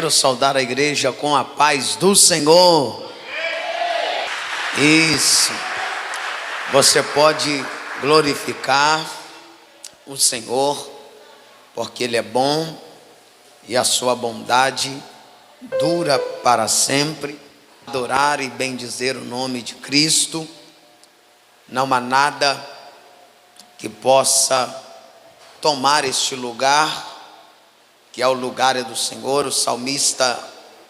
Quero saudar a igreja com a paz do Senhor. Isso. Você pode glorificar o Senhor, porque Ele é bom e a sua bondade dura para sempre. Adorar e bendizer o nome de Cristo. Não há nada que possa tomar este lugar, que é o lugar do Senhor. O salmista,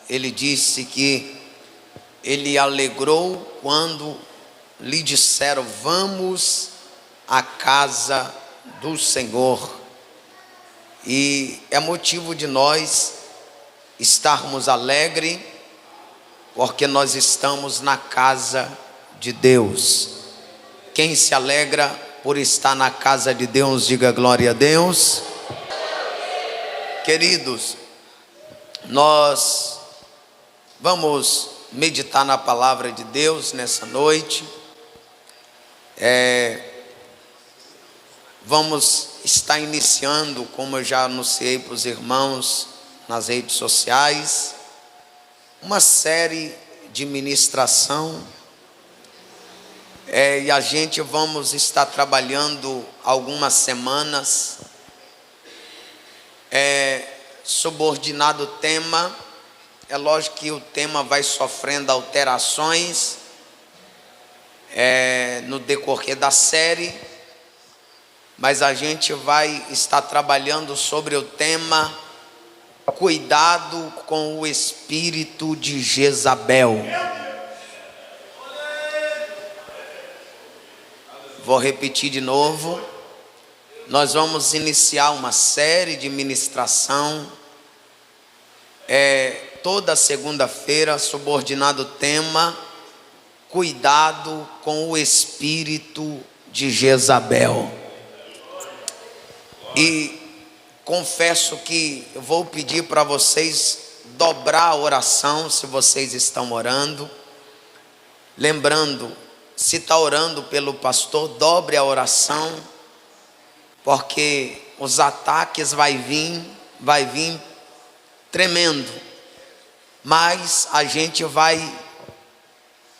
ele disse que ele alegrou quando lhe disseram: vamos à casa do Senhor. E é motivo de nós estarmos alegres, porque nós estamos na casa de Deus. Quem se alegra por estar na casa de Deus, diga glória a Deus. Queridos, nós vamos meditar na palavra de Deus nessa noite. Vamos estar iniciando, como eu já anunciei para os irmãos nas redes sociais, uma série de ministração. E a gente vamos estar trabalhando algumas semanas. Subordinado tema, é lógico que o tema vai sofrendo alterações no decorrer da série, mas a gente vai estar trabalhando sobre o tema cuidado com o espírito de Jezabel. Vou repetir de novo. Nós vamos iniciar uma série de ministração, toda segunda-feira, subordinado tema, cuidado com o espírito de Jezabel. E confesso que eu vou pedir para vocês dobrar a oração, se vocês estão orando. Lembrando, se está orando pelo pastor, dobre a oração, porque os ataques vai vir tremendo, mas a gente vai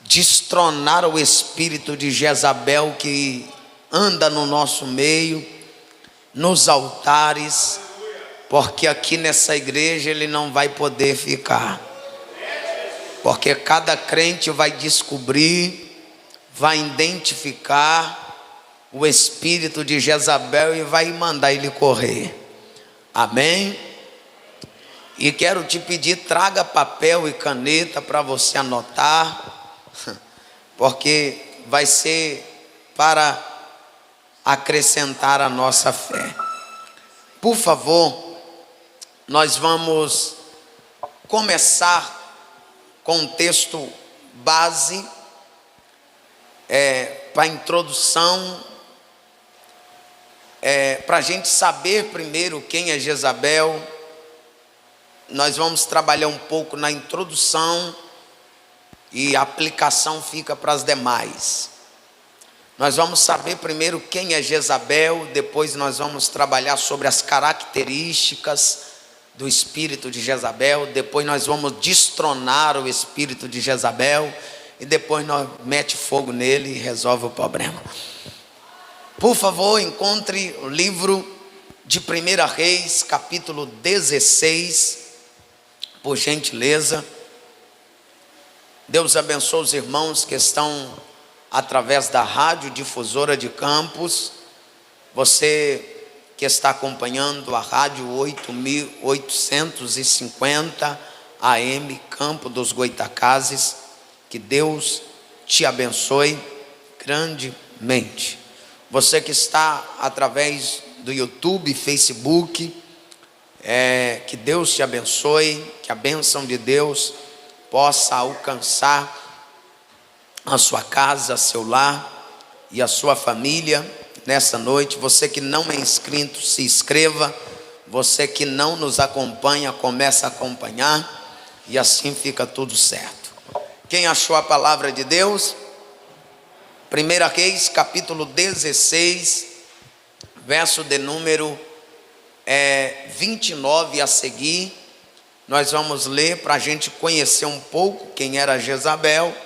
destronar o espírito de Jezabel que anda no nosso meio, nos altares, porque aqui nessa igreja ele não vai poder ficar, porque cada crente vai descobrir, vai identificar o espírito de Jezabel e vai mandar ele correr. Amém? E quero te pedir, traga papel e caneta para você anotar, porque vai ser para acrescentar a nossa fé. Por favor, nós vamos começar com um texto base para a introdução, para a gente saber primeiro quem é Jezabel. Nós vamos trabalhar um pouco na introdução e a aplicação fica para as demais. Nós vamos saber primeiro quem é Jezabel, depois nós vamos trabalhar sobre as características do espírito de Jezabel, depois nós vamos destronar o espírito de Jezabel e depois nós mete fogo nele e resolve o problema. Por favor, encontre o livro de 1 Reis, capítulo 16, por gentileza. Deus abençoe os irmãos que estão através da rádio difusora de Campos. Você que está acompanhando a rádio 8850 AM, Campo dos Goitacazes, que Deus te abençoe grandemente. Você que está através do YouTube, Facebook, que Deus te abençoe, que a bênção de Deus possa alcançar a sua casa, seu lar e a sua família nessa noite. Você que não é inscrito, se inscreva. Você que não nos acompanha, comece a acompanhar, e assim fica tudo certo. Quem achou a palavra de Deus? 1 Reis, capítulo 16, verso de número 29 a seguir. nós vamos ler para a gente conhecer um pouco quem era Jezabel,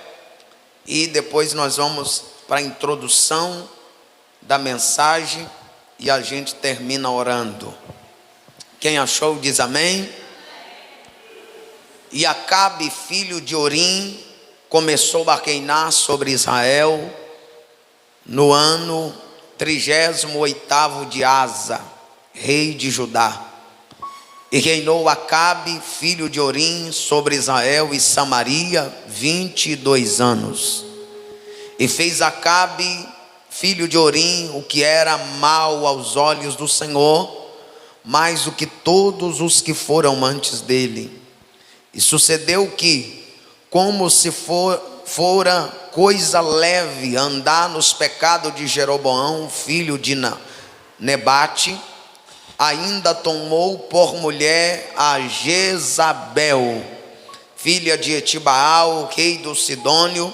e depois nós vamos para a introdução da mensagem e a gente termina orando. Quem achou diz amém. E Acabe, filho de Orim, começou a reinar sobre Israel no ano 38º de Asa, rei de Judá. E reinou Acabe, filho de Orim, sobre Israel e Samaria 22 anos. E fez Acabe, filho de Orim, o que era mal aos olhos do Senhor, mais do que todos os que foram antes dele. E sucedeu que, como se fora coisa leve andar nos pecados de Jeroboão, filho de Nebate, ainda tomou por mulher a Jezabel, filha de Etibaal, rei do Sidônio,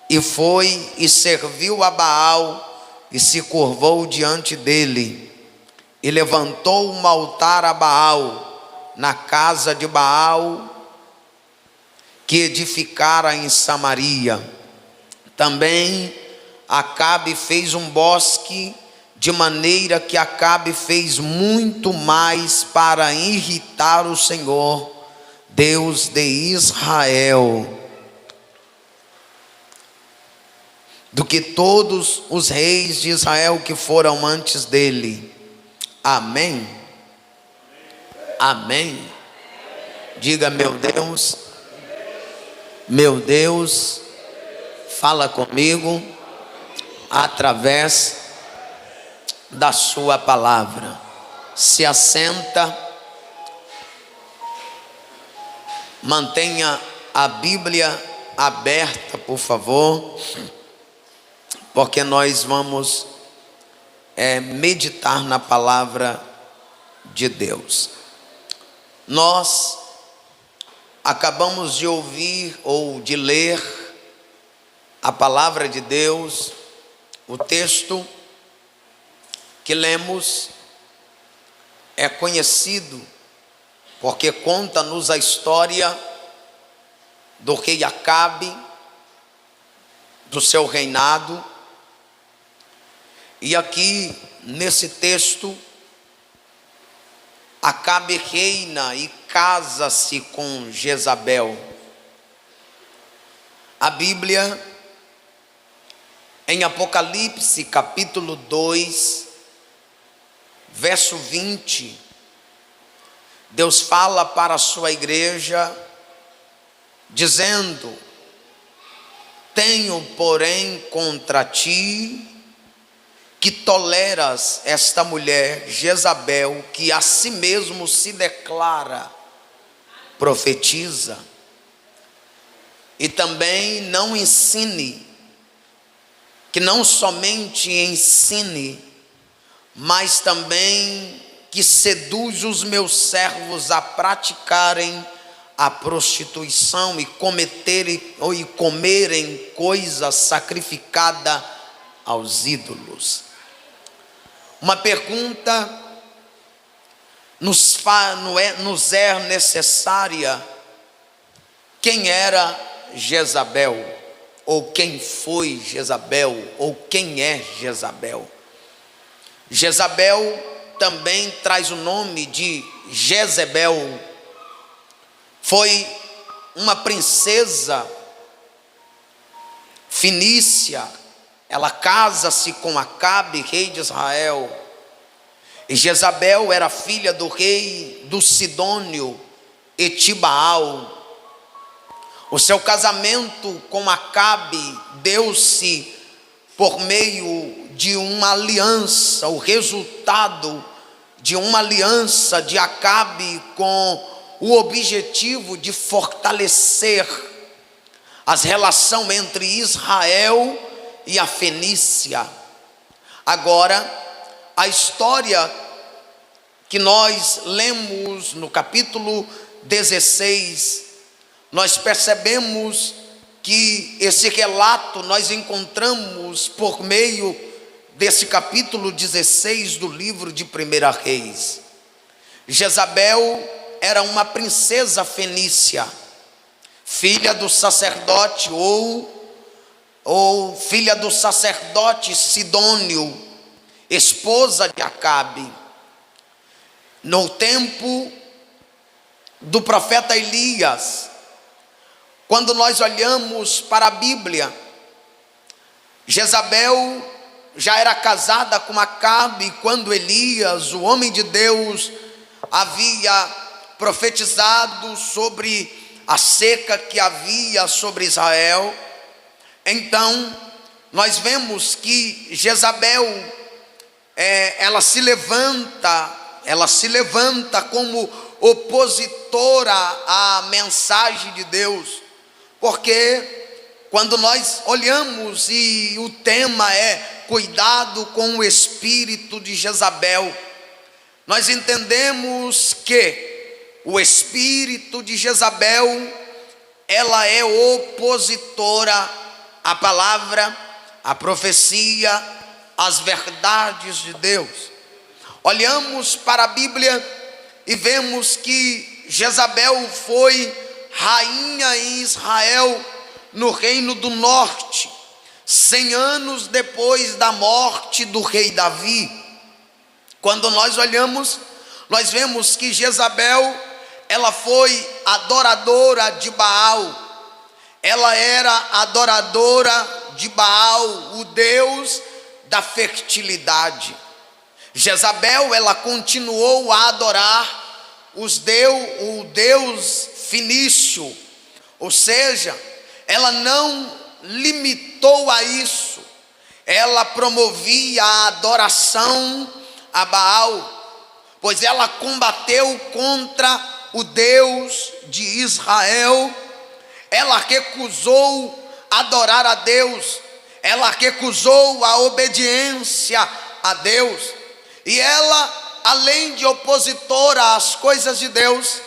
e foi e serviu a Baal, e se curvou diante dele, e levantou um altar a Baal, na casa de Baal, que edificara em Samaria. Também Acabe fez um bosque, de maneira que Acabe fez muito mais para irritar o Senhor, Deus de Israel, do que todos os reis de Israel que foram antes dele. Amém? Amém? Diga: meu Deus, fala comigo através da sua palavra. Se assenta, mantenha a Bíblia aberta, por favor, porque nós vamos meditar na palavra de Deus. Nós acabamos de ouvir ou de ler a palavra de Deus. O texto que lemos é conhecido porque conta-nos a história do rei Acabe, do seu reinado. E aqui nesse texto, Acabe reina e casa-se com Jezabel. A Bíblia, em Apocalipse capítulo 2, verso 20, Deus fala para a sua igreja, dizendo: tenho, porém, contra ti que toleras esta mulher Jezabel, que a si mesmo se declara profetiza, e também não ensine, que não somente ensine, mas também que seduz os meus servos a praticarem a prostituição e comerem coisa sacrificada aos ídolos. Uma pergunta nos é necessária: quem era Jezabel? Ou quem foi Jezabel? Ou quem é Jezabel? Jezabel também traz o nome de Jezebel. Foi uma princesa fenícia. Ela casa-se com Acabe, rei de Israel. E Jezabel era filha do rei do Sidônio, Etibaal. O seu casamento com Acabe deu-se por meio de uma aliança, o resultado de uma aliança de Acabe com o objetivo de fortalecer as relações entre Israel e a Fenícia. Agora, a história que nós lemos no capítulo 16, nós percebemos que esse relato nós encontramos por meio desse capítulo 16 do livro de 1 Reis. Jezabel era uma princesa fenícia, filha do sacerdote ou filha do sacerdote Sidônio, esposa de Acabe. No tempo do profeta Elias, quando nós olhamos para a Bíblia, Jezabel já era casada com Acabe quando Elias, o homem de Deus, havia profetizado sobre a seca que havia sobre Israel. Então, nós vemos que Jezabel, ela se levanta como opositora à mensagem de Deus, porque quando nós olhamos e o tema é cuidado com o espírito de Jezabel, nós entendemos que o espírito de Jezabel, ela é opositora à palavra, à profecia, às verdades de Deus. Olhamos para a Bíblia e vemos que Jezabel foi rainha em Israel, no reino do norte, 100 anos depois da morte do rei Davi. Quando nós olhamos, nós vemos que Jezabel, ela foi adoradora de Baal. Ela era adoradora de Baal, o deus da fertilidade. Jezabel, ela continuou a adorar o deus fenício, ou seja, ela não limitou a isso, ela promovia a adoração a Baal, pois ela combateu contra o Deus de Israel. Ela recusou adorar a Deus, ela recusou a obediência a Deus, e ela, além de opositora às coisas de Deus,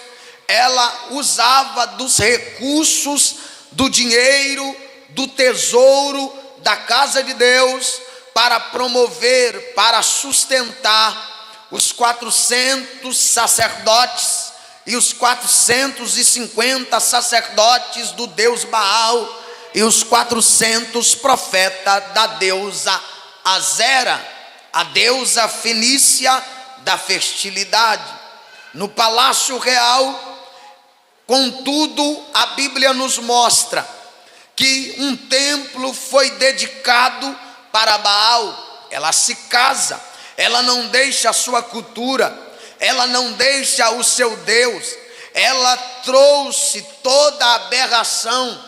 ela usava dos recursos, do dinheiro, do tesouro da casa de Deus, para promover, para sustentar os 400 sacerdotes e os 450 sacerdotes do deus Baal e os 400 profetas da deusa Azera, a deusa fenícia da fertilidade. No palácio real, contudo, a Bíblia nos mostra que um templo foi dedicado para Baal. Ela se casa, ela não deixa a sua cultura, ela não deixa o seu Deus, ela trouxe toda a aberração,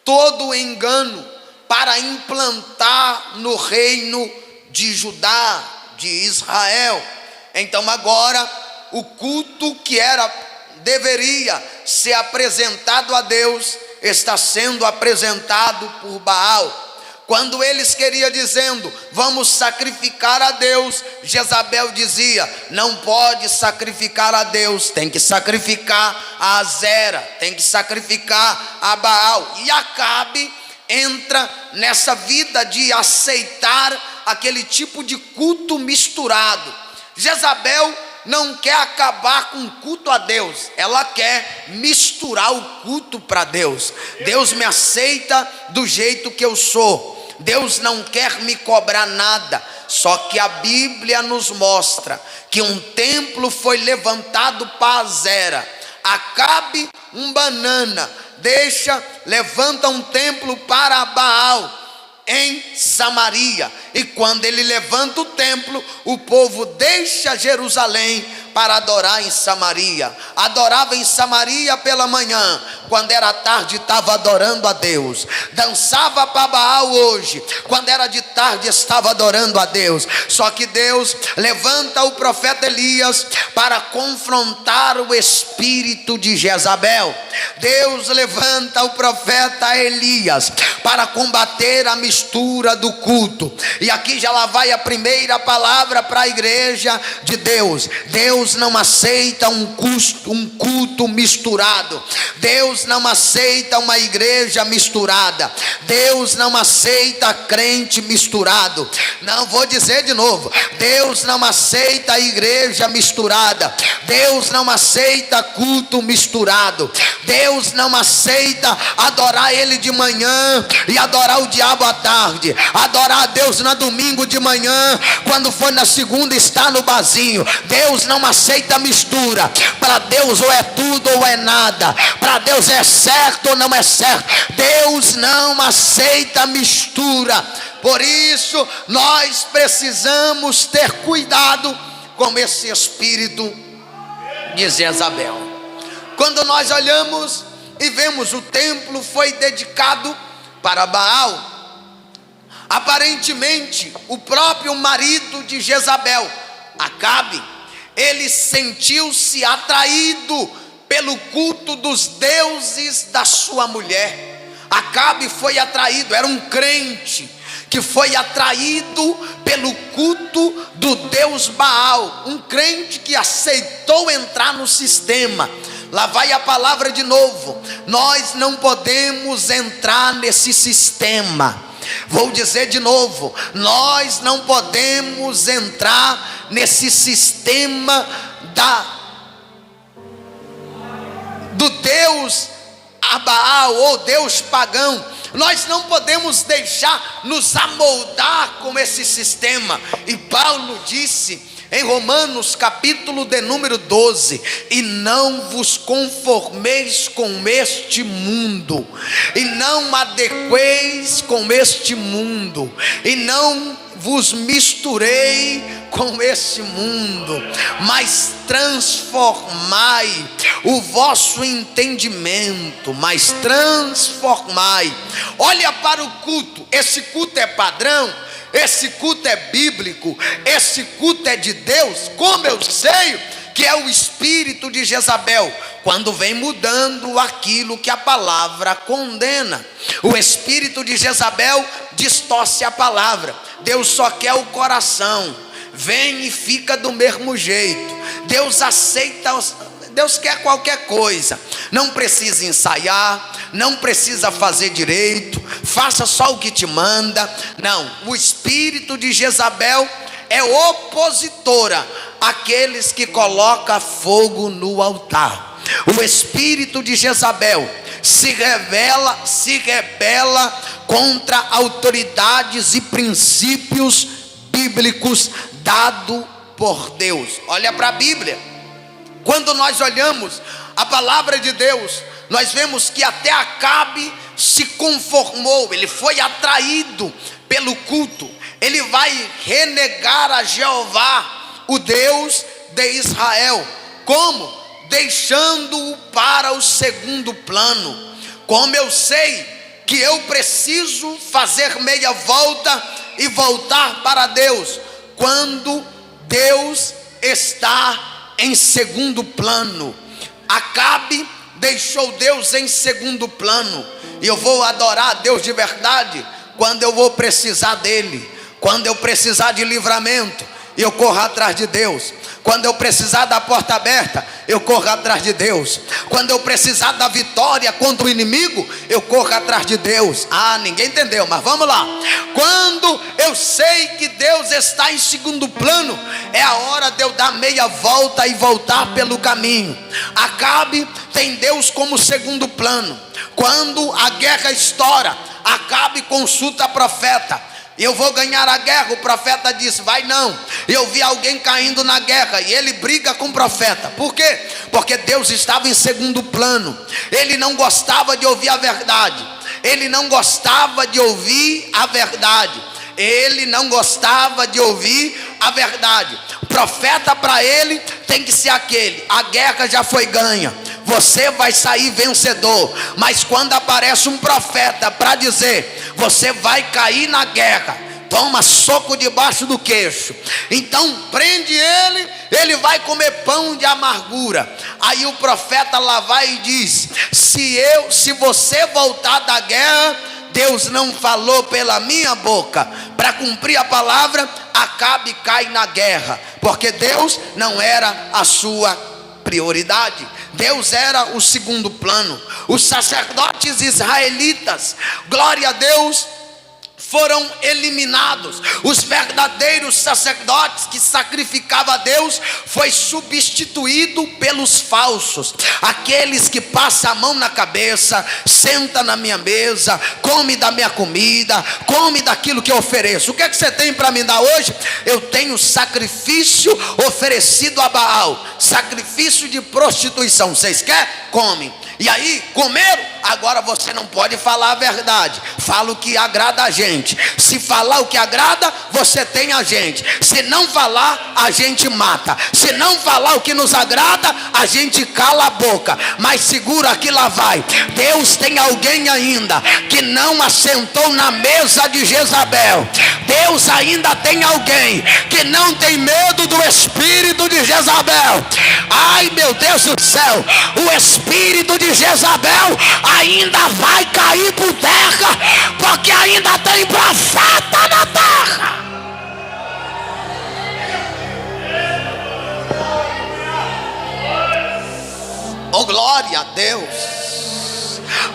todo o engano para implantar no reino de Judá, de Israel. Então agora o culto que deveria ser apresentado a Deus está sendo apresentado por Baal. Quando eles queriam dizendo, vamos sacrificar a Deus, Jezabel dizia, não pode sacrificar a Deus, tem que sacrificar a Azera, tem que sacrificar a Baal. E Acabe entra nessa vida de aceitar aquele tipo de culto misturado. Jezabel não quer acabar com o culto a Deus, ela quer misturar o culto para Deus. Deus me aceita do jeito que eu sou, Deus não quer me cobrar nada. Só que a Bíblia nos mostra que um templo foi levantado para Azera. Acabe um banana, levanta um templo para Baal em Samaria, e quando ele levanta o templo, o povo deixa Jerusalém para adorar em Samaria. Adorava em Samaria pela manhã, quando era tarde estava adorando a Deus. Dançava para Baal hoje, quando era de tarde estava adorando a Deus. Só que Deus levanta o profeta Elias para confrontar o espírito de Jezabel. Deus levanta o profeta Elias para combater a mistura do culto. E aqui já lá vai a primeira palavra para a igreja de Deus. Deus Deus não aceita um culto misturado. Deus não aceita uma igreja misturada. Deus não aceita crente misturado. Não, vou dizer de novo: Deus não aceita a igreja misturada. Deus não aceita culto misturado. Deus não aceita adorar Ele de manhã e adorar o diabo à tarde, adorar a Deus no domingo de manhã, quando for na segunda está no barzinho. Deus não aceita mistura. Para Deus ou é tudo ou é nada. Para Deus é certo ou não é certo. Deus não aceita mistura. Por isso nós precisamos ter cuidado com esse espírito de Jezabel. Quando nós olhamos e vemos o templo foi dedicado para Baal, aparentemente o próprio marido de Jezabel, Acabe, ele sentiu-se atraído pelo culto dos deuses da sua mulher. Acabe foi atraído, era um crente que foi atraído pelo culto do Deus Baal, um crente que aceitou entrar no sistema. Lá vai a palavra de novo: nós não podemos entrar nesse sistema. Vou dizer de novo: nós não podemos entrar nesse sistema do Deus Baal ou Deus pagão. Nós não podemos deixar nos amoldar com esse sistema. E Paulo disse em Romanos capítulo de número 12: e não vos conformeis com este mundo, e não adequeis com este mundo, e não vos misturei com este mundo, mas transformai o vosso entendimento, mas transformai. Olha para o culto. Esse culto é padrão, esse culto é bíblico, esse culto é de Deus. Como eu sei que é o espírito de Jezabel? Quando vem mudando aquilo que a palavra condena. O espírito de Jezabel distorce a palavra. Deus só quer o coração. Vem e fica do mesmo jeito. Deus aceita, Deus quer qualquer coisa. Não precisa ensaiar, não precisa fazer direito, faça só o que te manda. Não, o espírito de Jezabel é opositora àqueles que colocam fogo no altar. O espírito de Jezabel se rebela contra autoridades e princípios bíblicos dado por Deus. Olha para a Bíblia. Quando nós olhamos a palavra de Deus, nós vemos que até Acabe se conformou, ele foi atraído pelo culto. Ele vai renegar a Jeová, o Deus de Israel. Como? Deixando-o para o segundo plano. Como eu sei que eu preciso fazer meia volta e voltar para Deus, quando Deus está em segundo plano. Acabe deixou Deus em segundo plano. E eu vou adorar a Deus de verdade quando eu vou precisar dele. Quando eu precisar de livramento, eu corro atrás de Deus. Quando eu precisar da porta aberta, eu corro atrás de Deus. Quando eu precisar da vitória contra o inimigo, eu corro atrás de Deus. Ah, ninguém entendeu, mas vamos lá. Quando eu sei que Deus está em segundo plano, é a hora de eu dar meia volta e voltar pelo caminho. Acabe tem Deus como segundo plano. Quando a guerra estoura, Acabe consulta profeta. Eu vou ganhar a guerra. O profeta disse: vai não. Eu vi alguém caindo na guerra e ele briga com o profeta. Por quê? Porque Deus estava em segundo plano. Ele não gostava de ouvir a verdade. Ele não gostava de ouvir a verdade. Ele não gostava de ouvir a verdade. O profeta para ele tem que ser aquele: a guerra já foi ganha, você vai sair vencedor. Mas quando aparece um profeta para dizer: você vai cair na guerra, toma soco debaixo do queixo, então prende ele, ele vai comer pão de amargura. Aí o profeta lá vai e diz: se você voltar da guerra, Deus não falou pela minha boca. Para cumprir a palavra, Acabe cai na guerra, porque Deus não era a sua prioridade. Deus era o segundo plano. Os sacerdotes israelitas, glória a Deus, foram eliminados. Os verdadeiros sacerdotes que sacrificavam a Deus foi substituído pelos falsos, aqueles que passam a mão na cabeça, senta na minha mesa, come da minha comida, come daquilo que eu ofereço. O que é que você tem para me dar hoje? Eu tenho sacrifício oferecido a Baal, sacrifício de prostituição. Vocês querem? Comem. E aí, comeram? Agora você não pode falar a verdade. Fala o que agrada a gente. Se falar o que agrada, você tem a gente. Se não falar, a gente mata. Se não falar o que nos agrada, a gente cala a boca. Mas segura que lá vai. Deus tem alguém ainda que não assentou na mesa de Jezabel. Deus ainda tem alguém que não tem medo do espírito de Jezabel. Ai, meu Deus do céu, o espírito de Jezabel ainda vai cair por terra, porque ainda tem profeta na terra. Oh, glória a Deus.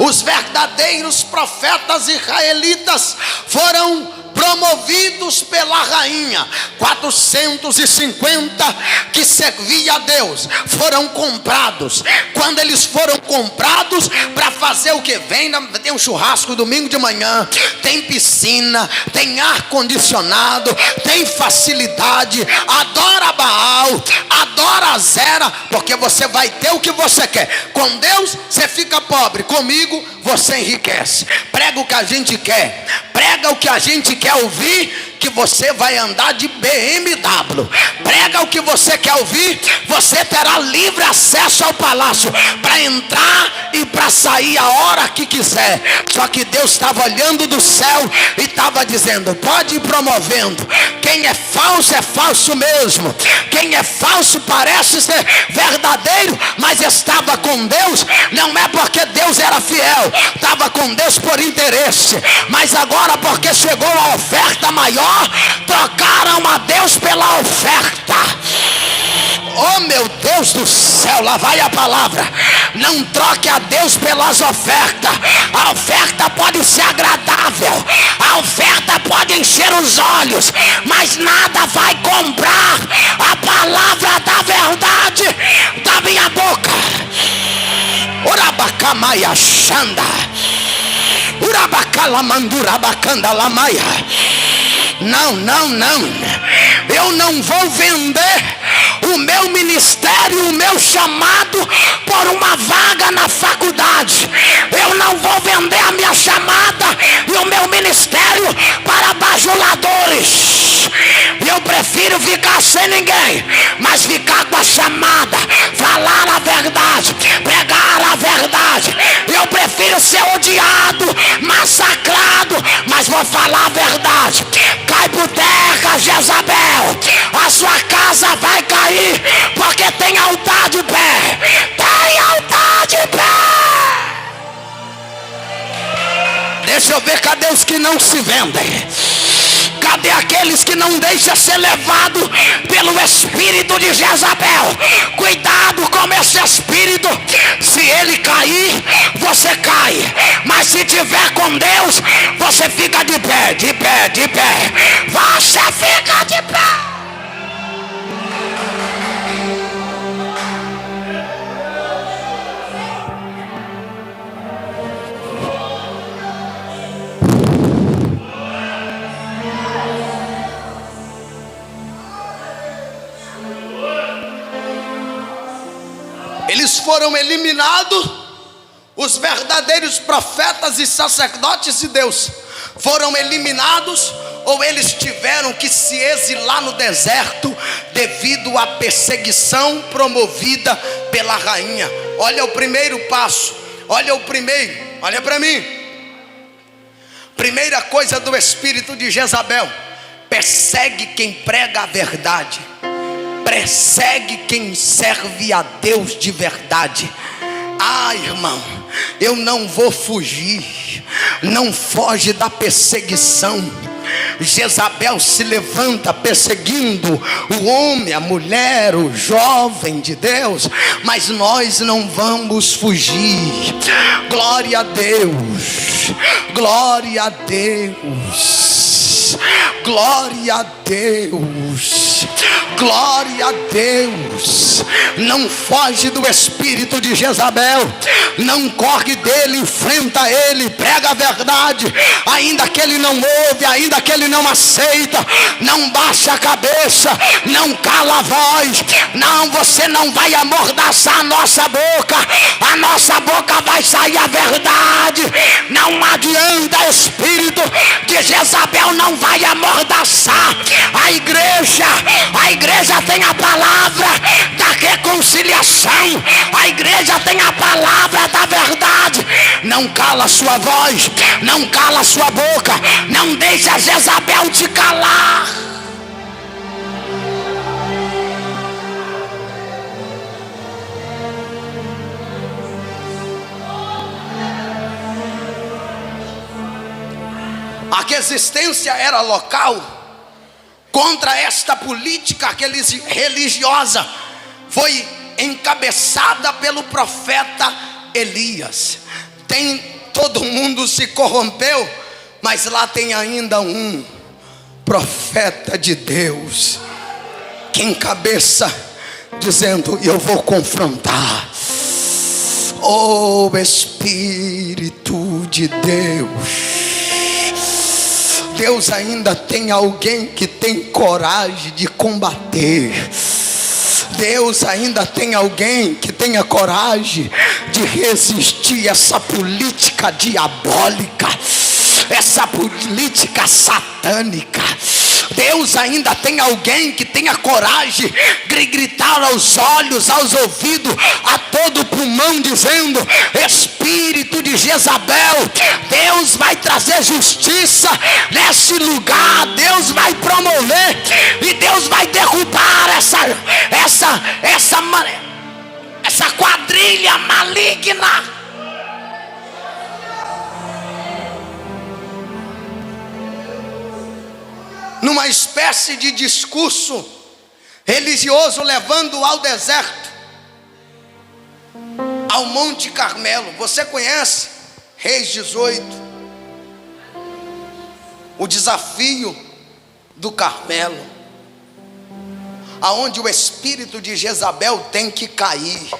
Os verdadeiros profetas israelitas foram promovidos pela rainha. 450 que servia a Deus foram comprados. Quando eles foram comprados, para fazer o que? Tem um churrasco domingo de manhã, tem piscina, tem ar condicionado, tem facilidade. Adora Baal, adora Azera, porque você vai ter o que você quer. Com Deus você fica pobre, comigo você enriquece. Prega o que a gente quer, prega o que a gente quer ouvir, que você vai andar de BMW. Prega o que você quer ouvir, você terá livre acesso ao palácio para entrar e para sair a hora que quiser. Só que Deus estava olhando do céu e estava dizendo: pode ir promovendo. Quem é falso mesmo. Quem é falso parece ser verdadeiro, mas estava com Deus, não é porque Deus era fiel, estava com Deus por interesse. Mas agora, porque chegou a oferta maior, trocaram a Deus pela oferta. Oh, meu Deus do céu, lá vai a palavra. Não troque a Deus pelas ofertas. A oferta pode ser agradável, a oferta pode encher os olhos, mas nada vai comprar a palavra da verdade da minha boca. Urabacamaia Xanda, Urabacalamandurabacanda Lamaia. Não, eu não vou vender o meu ministério, o meu chamado por uma vaga na faculdade. Eu não vou vender a minha chamada e o meu ministério para bajuladores. Eu prefiro ficar sem ninguém, mas ficar com a chamada, falar a verdade, pregar a verdade. Eu prefiro ser odiado, massacrado, mas vou falar a verdade. Cai por terra, Jezabel, a sua casa vai cair, porque tem altar de pé. Tem altar de pé. Deixa eu ver, cadê os que não se vendem? Cadê aqueles que não deixam ser levado pelo espírito de Jezabel? Cuidado com esse espírito. Se ele cair, você cai. Mas se tiver com Deus, você fica de pé, de pé, de pé. Você fica de pé. Eles foram eliminados. Os verdadeiros profetas e sacerdotes de Deus foram eliminados, ou eles tiveram que se exilar no deserto devido à perseguição promovida pela rainha. Olha o primeiro passo, olha para mim. Primeira coisa do espírito de Jezabel: persegue quem prega a verdade, persegue quem serve a Deus de verdade. Ah, irmão, eu não vou fugir não foge da perseguição. Jezabel se levanta perseguindo o homem, a mulher, o jovem de Deus, mas nós não vamos fugir. Glória a Deus, glória a Deus, glória a Deus, glória a Deus. Não foge do espírito de Jezabel, não corre dele, enfrenta ele, prega a verdade, ainda que ele não ouve, ainda que ele não aceita, não baixa a cabeça, não cala a voz. Não, você não vai amordaçar a nossa boca vai sair a verdade. Não adianta, espírito de Jezabel não vai amordaçar a igreja tem a palavra da reconciliação, a igreja tem a palavra da verdade. Não cala a sua voz, não cala a sua boca, não deixa a Jezabel te calar. A resistência era local contra esta política religiosa, foi encabeçada pelo profeta Elias. Todo mundo se corrompeu, mas lá tem ainda um profeta de Deus que encabeça, dizendo: eu vou confrontar. Oh Espírito de Deus, Deus ainda tem alguém que tem coragem de combater. Deus ainda tem alguém que tenha coragem de resistir essa política diabólica, essa política satânica. Deus ainda tem alguém que tenha coragem de gritar aos olhos, aos ouvidos, a todo pulmão, dizendo: espírito de Jezabel, Deus vai trazer justiça nesse lugar, Deus vai promover e Deus vai derrubar essa quadrilha maligna. Numa espécie de discurso religioso, levando ao deserto, ao Monte Carmelo. Você conhece Reis 18, o desafio do Carmelo, aonde o espírito de Jezabel tem que cair,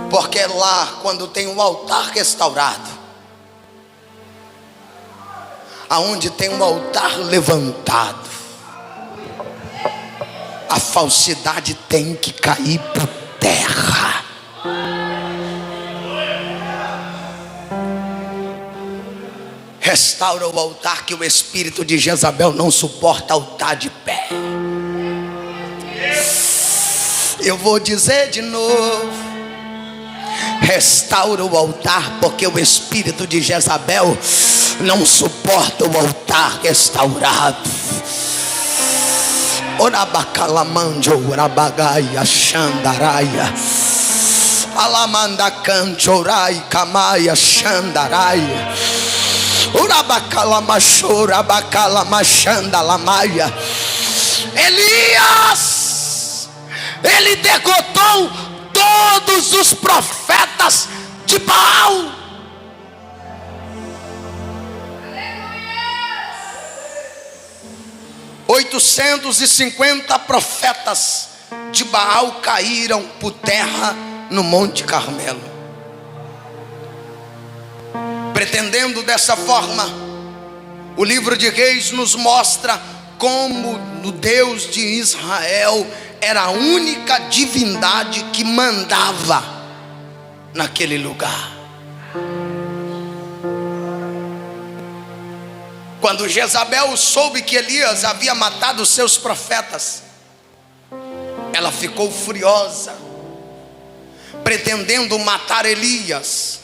porque é lá, quando tem um altar restaurado, aonde tem um altar levantado, a falsidade tem que cair por terra. Restaura o altar, que o espírito de Jezabel não suporta altar de pé. Eu vou dizer de novo: restaura o altar, porque o espírito de Jezabel não suporta o altar restaurado. Orabacalamanjo, orabagaia, xandaraia, alamandacanchorai, camaia, xandaraia, orabacalamacho, orabacalamashandalamaia. Elias, ele derrotou todos os profetas de Baal. 850 profetas de Baal caíram por terra no Monte Carmelo. Pretendendo dessa forma, o livro de Reis nos mostra como o Deus de Israel era a única divindade que mandava naquele lugar. Quando Jezabel soube que Elias havia matado os seus profetas, ela ficou furiosa, pretendendo matar Elias,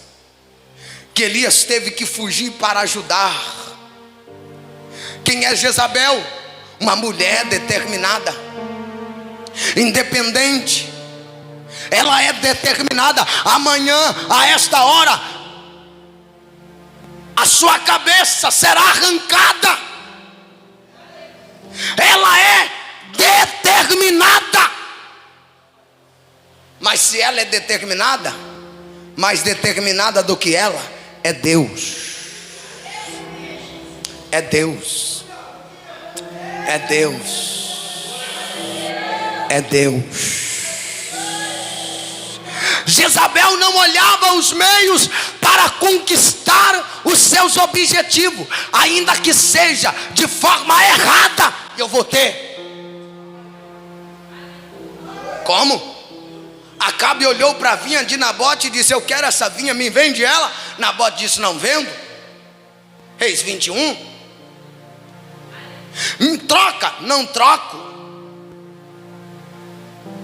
que Elias teve que fugir para ajudar. Quem é Jezabel? Uma mulher determinada, independente. Ela é determinada. Amanhã, a esta hora, a sua cabeça será arrancada. Ela é determinada. Mas se ela é determinada, mais determinada do que ela é Deus. É Deus. É Deus. É Deus. Jezabel não olhava os meios para conquistar os seus objetivos, ainda que seja de forma errada. Eu vou ter. Como? Acabe olhou para a vinha de Nabote e disse: eu quero essa vinha, me vende ela. Nabote disse: não vendo. Reis 21. Me troca, não troco.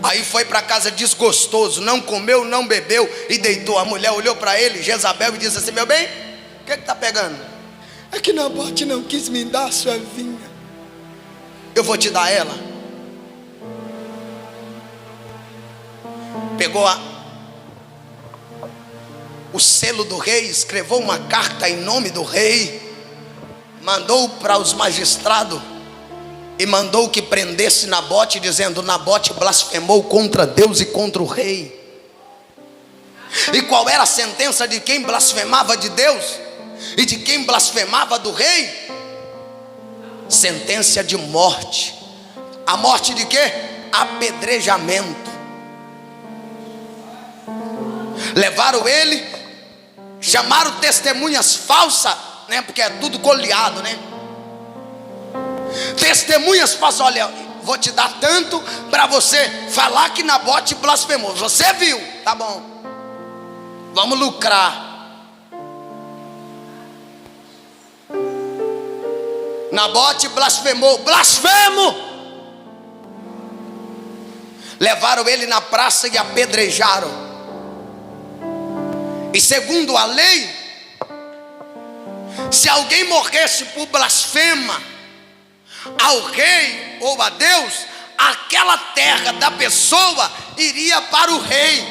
Aí foi para casa desgostoso, não comeu, não bebeu e deitou. A mulher olhou para ele, Jezabel, e disse assim: meu bem, o que está pegando? É que Nabote não quis me dar a sua vinha. Eu vou te dar ela. Pegou o selo do rei, escreveu uma carta em nome do rei, mandou para os magistrados e mandou que prendesse Nabote, dizendo: Nabote blasfemou contra Deus e contra o rei. E qual era a sentença de quem blasfemava de Deus e de quem blasfemava do rei? Sentença de morte. A morte de quê? Apedrejamento. Levaram ele, chamaram testemunhas falsas, né? Porque é tudo coleado, né? Testemunhas falsas: olha, vou te dar tanto para você falar que Nabote blasfemou. Você viu, tá bom, vamos lucrar. Nabote blasfemou, blasfemo. Levaram ele na praça e apedrejaram. E segundo a lei, se alguém morresse por blasfema ao rei ou a Deus, aquela terra da pessoa iria para o rei.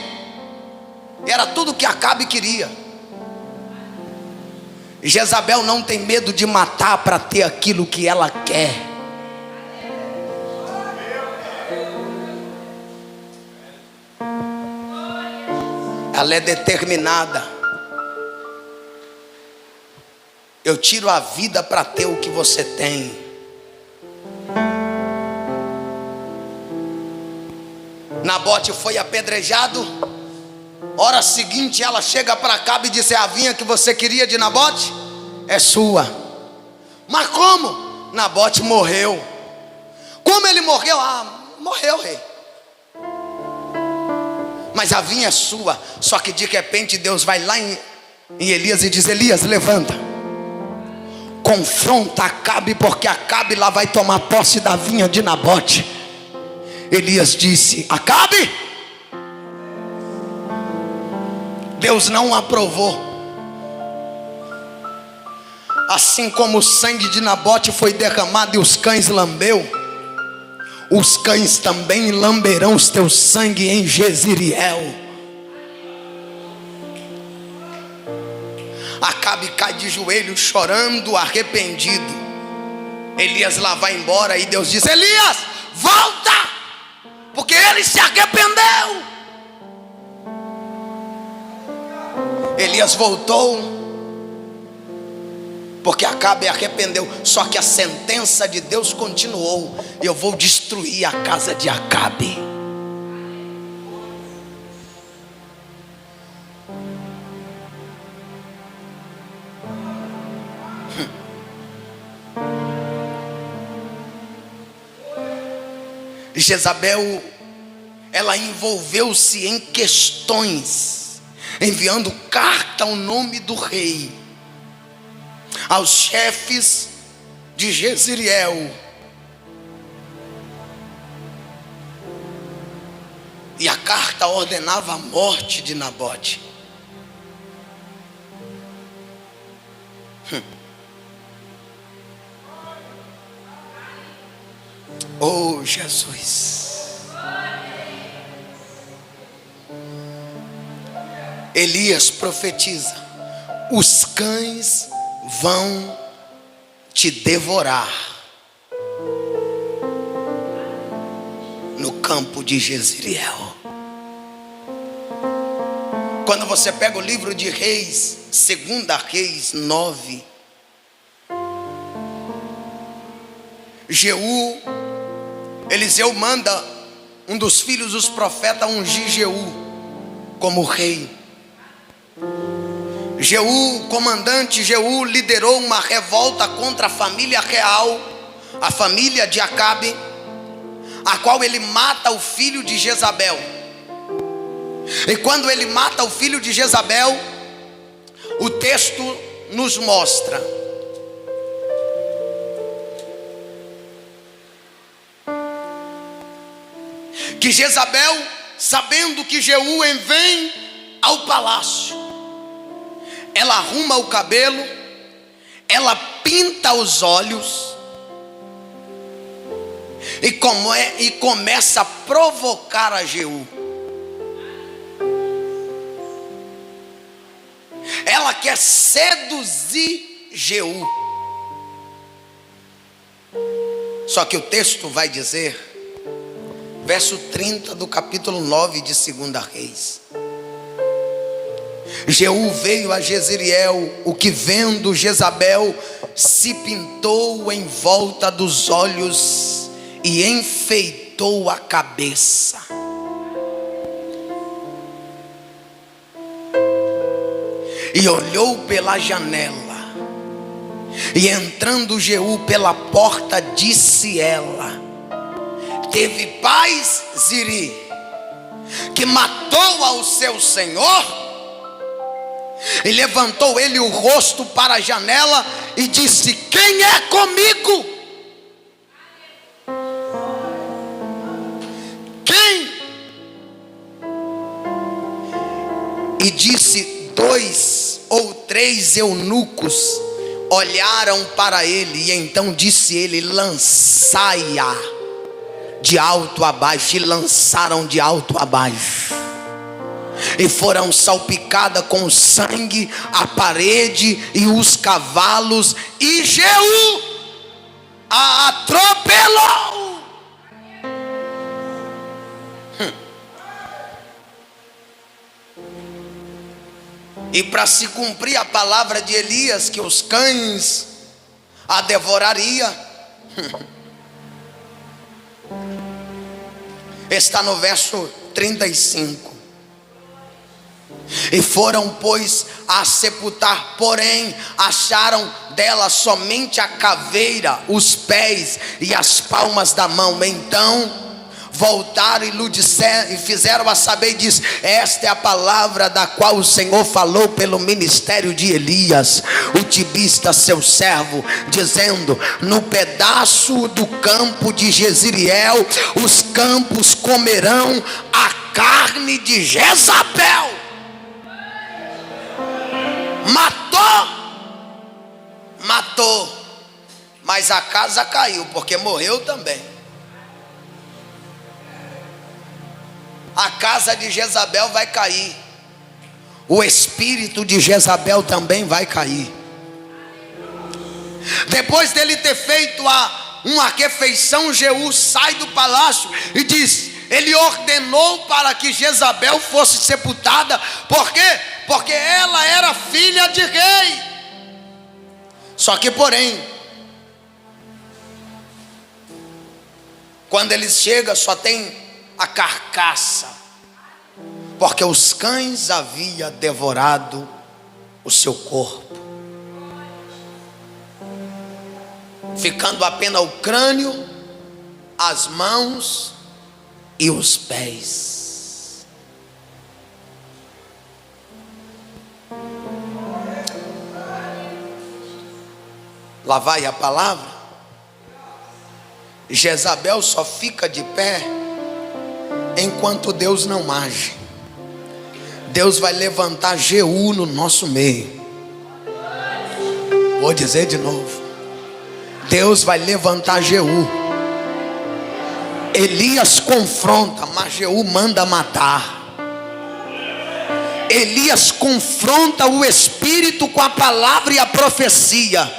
Era tudo que Acabe queria. Jezabel não tem medo de matar para ter aquilo que ela quer. Ela é determinada. Eu tiro a vida para ter o que você tem. Nabote foi apedrejado. Hora seguinte ela chega para Acabe e diz: é a vinha que você queria de Nabote? É sua. Mas como? Nabote morreu. Como ele morreu? Morreu, rei. Mas a vinha é sua. Só que de repente Deus vai lá em Elias e diz: Elias, levanta, confronta Acabe, porque Acabe lá vai tomar posse da vinha de Nabote. Elias disse: Acabe, Deus não aprovou. Assim como o sangue de Nabote foi derramado e os cães lambeu, os cães também lamberão os teus sangue em Jezreel. Acabe cai de joelhos chorando, arrependido. Elias lá vai embora e Deus diz: Elias, volta, porque ele se arrependeu. Elias voltou, porque Acabe arrependeu. Só que a sentença de Deus continuou: eu vou destruir a casa de Acabe. Jezabel, ela envolveu-se em questões, enviando carta ao nome do rei, aos chefes de Jezreel. E a carta ordenava a morte de Nabote. Oh, Jesus. Elias profetiza: os cães vão te devorar no campo de Jezreel. Quando você pega o livro de Reis, 2 Reis 9, Eliseu manda um dos filhos dos profetas ungir Jeú como rei. Jeú, comandante Jeú, liderou uma revolta contra a família real, a família de Acabe, a qual ele mata o filho de Jezabel. E quando ele mata o filho de Jezabel, o texto nos mostra que Jezabel, sabendo que Jeú vem ao palácio, ela arruma o cabelo, ela pinta os olhos e começa a provocar a Jeú. Ela quer seduzir Jeú. Só que o texto vai dizer, verso 30 do capítulo 9 de 2 Reis: Jeú veio a Jezreel, o que vendo Jezabel se pintou em volta dos olhos e enfeitou a cabeça. E olhou pela janela, e entrando Jeú pela porta, disse ela: teve paz, Ziri, que matou ao seu senhor? E levantou ele o rosto para a janela e disse: quem é comigo? Quem? E disse: 2 ou 3 eunucos olharam para ele, e então disse ele: lançai-a de alto a baixo. E lançaram de alto a baixo, e foram salpicadas com sangue a parede e os cavalos, e Jeú a atropelou. E para se cumprir a palavra de Elias, que os cães a devoraria, está no verso 35. E foram, pois, a sepultar, porém acharam dela somente a caveira, os pés e as palmas da mão. Então voltaram e lhe disseram, e fizeram a saber, e diz: esta é a palavra da qual o Senhor falou pelo ministério de Elias, o tibista seu servo, dizendo: no pedaço do campo de Jezreel os campos comerão a carne de Jezabel. Matou, mas a casa caiu, porque morreu também. A casa de Jezabel vai cair, o espírito de Jezabel também vai cair. Depois dele ter feito uma refeição, Jeú sai do palácio e diz: ele ordenou para que Jezabel fosse sepultada. Por quê? Porque ela era filha de rei. Só que, porém, quando eles chegam, só tem a carcaça, porque os cães haviam devorado o seu corpo, ficando apenas o crânio, as mãos e os pés. Lá vai a palavra. Jezabel só fica de pé enquanto Deus não age. Deus vai levantar Jeú no nosso meio. Vou dizer de novo: Deus vai levantar Jeú. Elias confronta, mas Jeú manda matar. Elias confronta o espírito com a palavra e a profecia,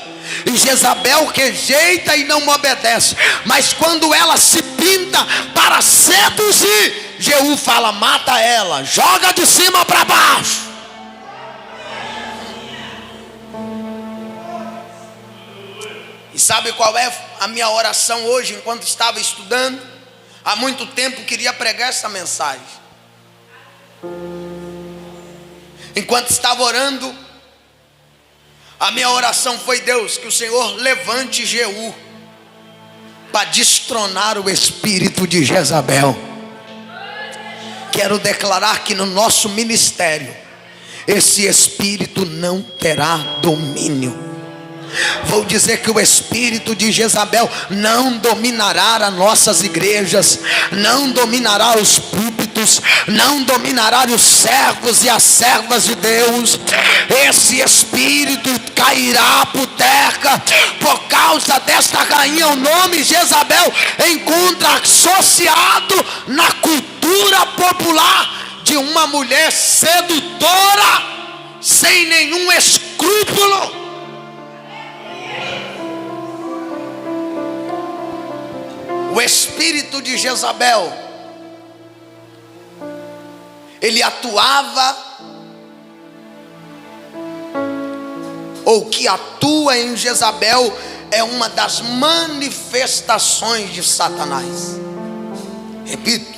e Jezabel rejeita e não obedece. Mas quando ela se pinta para seduzir, Jeú fala: mata ela, joga de cima para baixo. E sabe qual é a minha oração hoje enquanto estava estudando? Há muito tempo queria pregar essa mensagem. Enquanto estava orando, a minha oração foi: Deus, que o Senhor levante Jeú para destronar o espírito de Jezabel. Quero declarar que no nosso ministério esse espírito não terá domínio. Vou dizer que o espírito de Jezabel não dominará as nossas igrejas, não dominará os púlpitos, não dominará os servos e as servas de Deus. Esse espírito cairá por terra por causa desta rainha. O nome Jezabel encontra associado na cultura popular de uma mulher sedutora, sem nenhum escrúpulo. O espírito de Jezabel, ele atuava, ou que atua em Jezabel, é uma das manifestações de Satanás. Repito,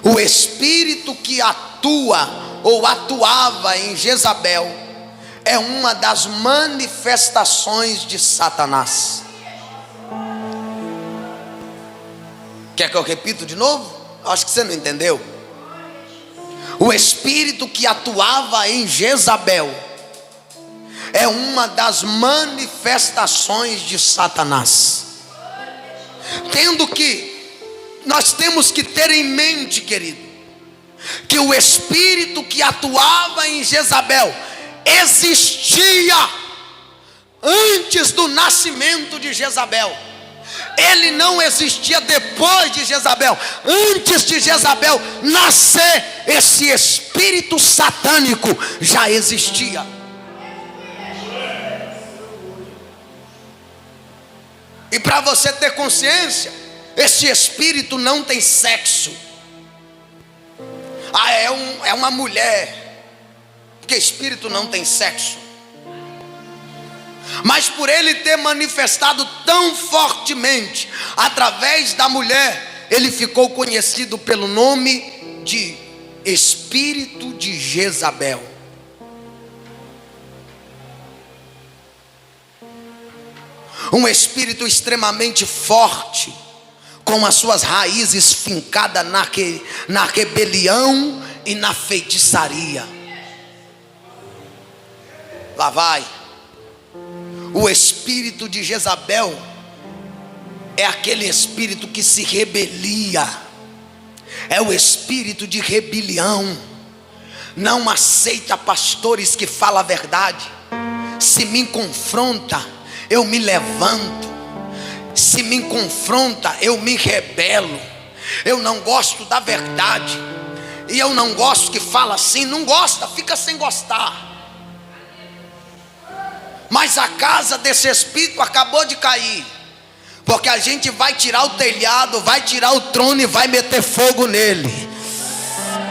o espírito que atua ou atuava em Jezabel é uma das manifestações de Satanás. Quer que eu repita de novo? Acho que você não entendeu. O espírito que atuava em Jezabel é uma das manifestações de Satanás. Nós temos que ter em mente, querido, que o espírito que atuava em Jezabel existia antes do nascimento de Jezabel. Ele não existia depois de Jezabel. Antes de Jezabel nascer, esse espírito satânico já existia. E para você ter consciência, esse espírito não tem sexo. É uma mulher, porque espírito não tem sexo. Mas por ele ter manifestado tão fortemente através da mulher, ele ficou conhecido pelo nome de espírito de Jezabel. Um espírito extremamente forte, com as suas raízes fincadas na rebelião e na feitiçaria. Lá vai. O espírito de Jezabel é aquele espírito que se rebelia, é o espírito de rebelião. Não aceita pastores que falam a verdade. Se me confronta, eu me levanto. Se me confronta, eu me rebelo. Eu não gosto da verdade, e eu não gosto que fala assim. Não gosta, fica sem gostar. Mas a casa desse espírito acabou de cair, porque a gente vai tirar o telhado, vai tirar o trono e vai meter fogo nele.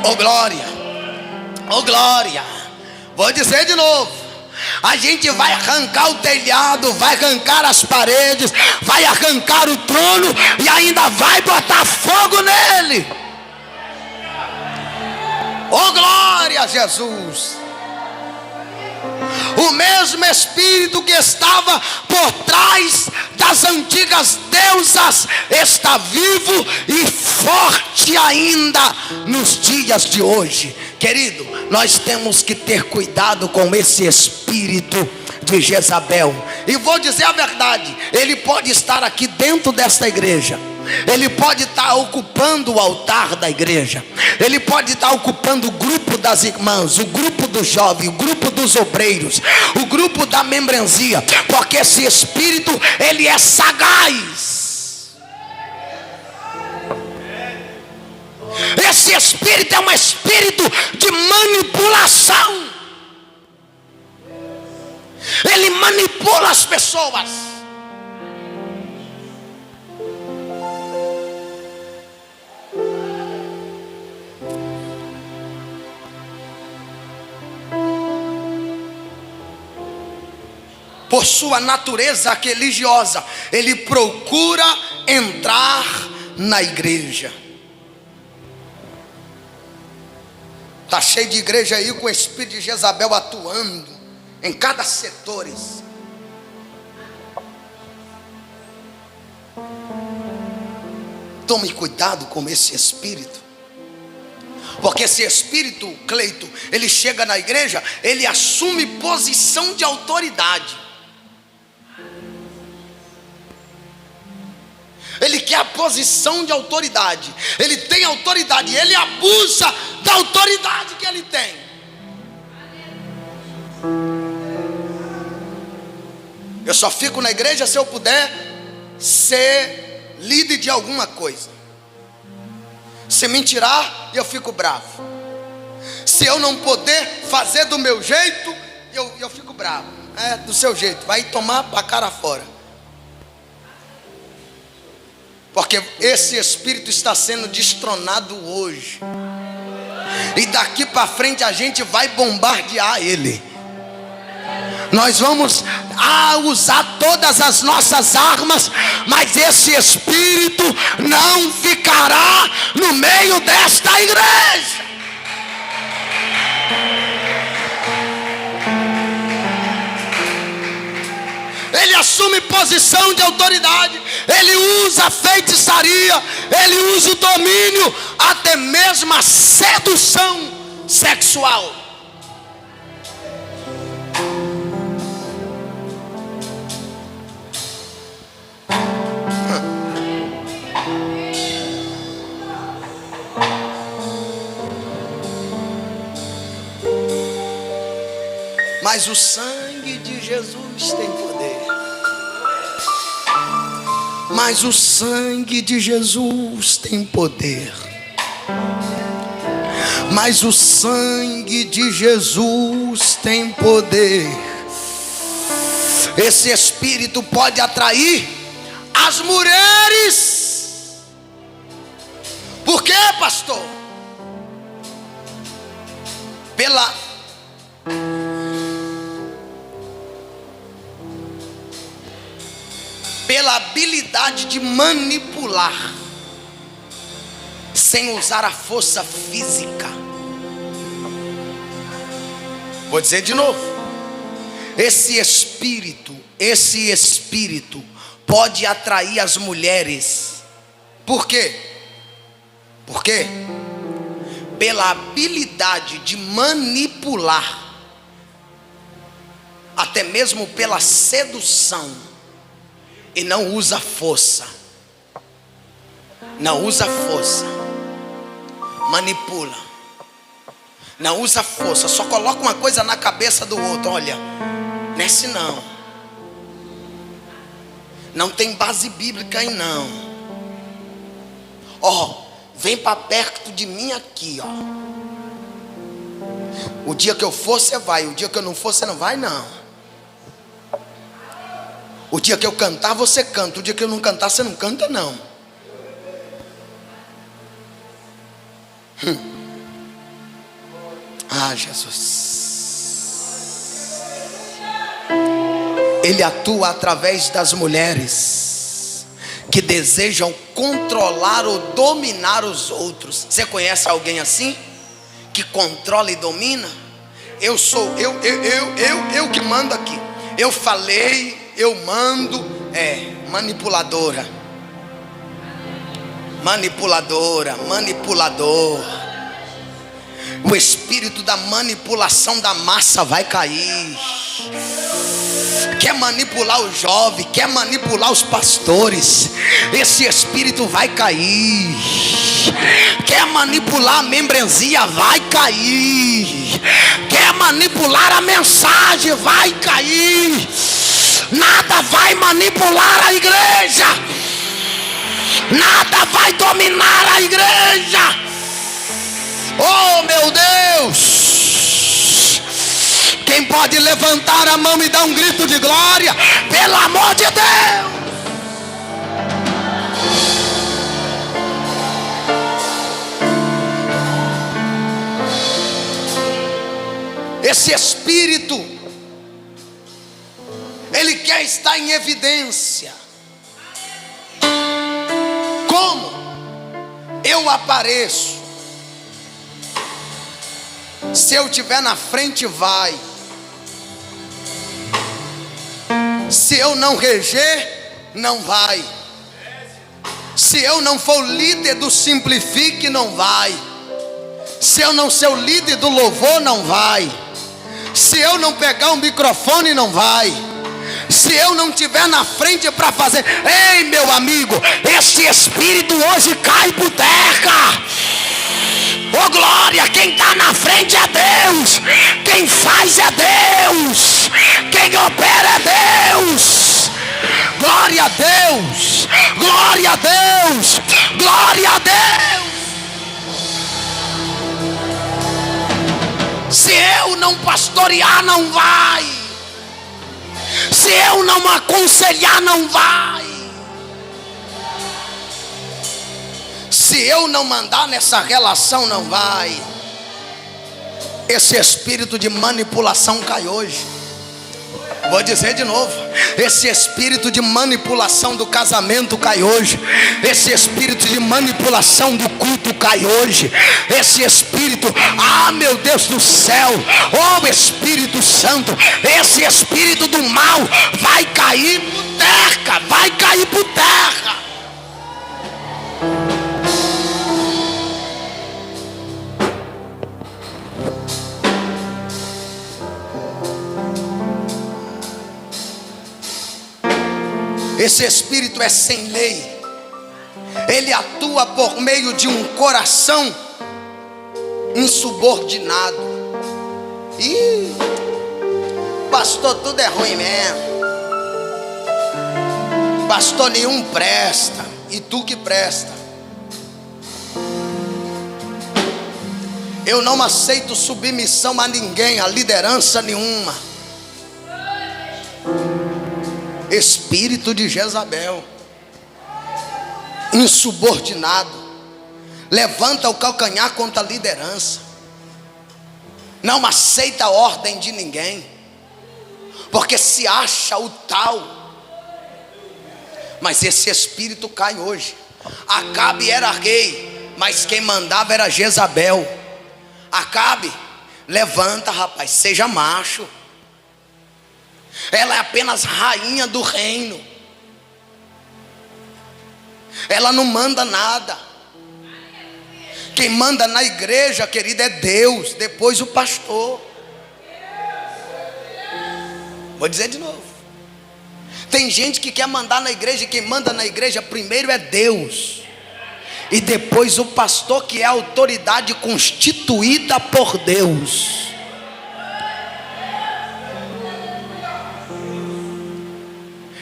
Oh glória, oh glória. Vou dizer de novo: a gente vai arrancar o telhado, vai arrancar as paredes, vai arrancar o trono e ainda vai botar fogo nele. Oh glória a Jesus. O mesmo espírito que estava por trás das antigas deusas está vivo e forte ainda nos dias de hoje. Querido, nós temos que ter cuidado com esse espírito de Jezabel. E vou dizer a verdade: ele pode estar aqui dentro desta igreja, ele pode estar ocupando o altar da igreja, ele pode estar ocupando o grupo das irmãs, o grupo dos jovens, o grupo dos obreiros, o grupo da membresia, porque esse espírito, ele é sagaz. Esse espírito é um espírito de manipulação. Ele manipula as pessoas. Por sua natureza religiosa, ele procura entrar na igreja. Está cheio de igreja aí com o espírito de Jezabel atuando em cada setor. Tome cuidado com esse espírito, porque esse espírito, Cleito, ele chega na igreja, ele assume posição de autoridade. Ele quer a posição de autoridade. Ele tem autoridade, ele abusa da autoridade que ele tem. Eu só fico na igreja se eu puder ser líder de alguma coisa. Se me tirar, eu fico bravo. Se eu não poder fazer do meu jeito, eu fico bravo. É do seu jeito, vai tomar para cara fora. Porque esse espírito está sendo destronado hoje. E daqui para frente a gente vai bombardear ele. Nós vamos usar todas as nossas armas, mas esse espírito não ficará no meio desta igreja. Ele assume posição de autoridade, ele usa a feitiçaria, ele usa o domínio, até mesmo a sedução sexual. Mas o sangue de Jesus tem poder. Mas o sangue de Jesus tem poder. Mas o sangue de Jesus tem poder. Esse espírito pode atrair as mulheres. Por quê, pastor? Pela habilidade de manipular, sem usar a força física. Vou dizer de novo. Esse espírito pode atrair as mulheres. Por quê? Porque pela habilidade de manipular, até mesmo pela sedução, e não usa força. Não usa força. Manipula. Não usa força. Só coloca uma coisa na cabeça do outro. Olha, nesse não. Não tem base bíblica aí não. Vem para perto de mim aqui, O dia que eu for, você vai. O dia que eu não for, você não vai não. O dia que eu cantar, você canta. O dia que eu não cantar, você não canta, não. Jesus. Ele atua através das mulheres que desejam controlar ou dominar os outros. Você conhece alguém assim? Que controla e domina? Eu que mando aqui. Eu falei, eu mando. Manipuladora. Manipulador. O espírito da manipulação da massa vai cair. Quer manipular o jovem, quer manipular os pastores, esse espírito vai cair. Quer manipular a membresia, vai cair. Quer manipular a mensagem, vai cair. Nada vai manipular a igreja. Nada vai dominar a igreja. Oh, meu Deus! Quem pode levantar a mão e dar um grito de glória? Pelo amor de Deus! Esse espírito, ele quer estar em evidência. Como? Eu apareço. Se eu estiver na frente, vai. Se eu não reger, não vai. Se eu não for líder do Simplifique, não vai. Se eu não ser o líder do louvor, não vai. Se eu não pegar o microfone, não vai. Se eu não estiver na frente para fazer. Ei, meu amigo, esse espírito hoje cai por terra. Oh glória, quem está na frente é Deus. Quem faz é Deus. Quem opera é Deus. Glória a Deus. Glória a Deus. Glória a Deus. Se eu não pastorear, não vai. Se eu não aconselhar, não vai. Se eu não mandar nessa relação, não vai. Esse espírito de manipulação cai hoje. Vou dizer de novo. Esse espírito de manipulação do casamento cai hoje. Esse espírito de manipulação do culto cai hoje. Esse espírito, meu Deus do céu, oh Espírito Santo, esse espírito do mal vai cair por terra. Vai cair por terra. Esse espírito é sem lei. Ele atua por meio de um coração insubordinado. Ih, pastor, tudo é ruim mesmo. Pastor, nenhum presta. E tu que presta. Eu não aceito submissão a ninguém, a liderança nenhuma. Espírito de Jezabel, insubordinado, levanta o calcanhar contra a liderança, não aceita a ordem de ninguém, porque se acha o tal. Mas esse espírito cai hoje. Acabe era rei, mas quem mandava era Jezabel. Acabe, levanta, rapaz, seja macho. Ela é apenas rainha do reino. Ela não manda nada. Quem manda na igreja, querida, é Deus. Depois o pastor. Vou dizer de novo. Tem gente que quer mandar na igreja. E quem manda na igreja primeiro é Deus. E depois o pastor, que é a autoridade constituída por Deus.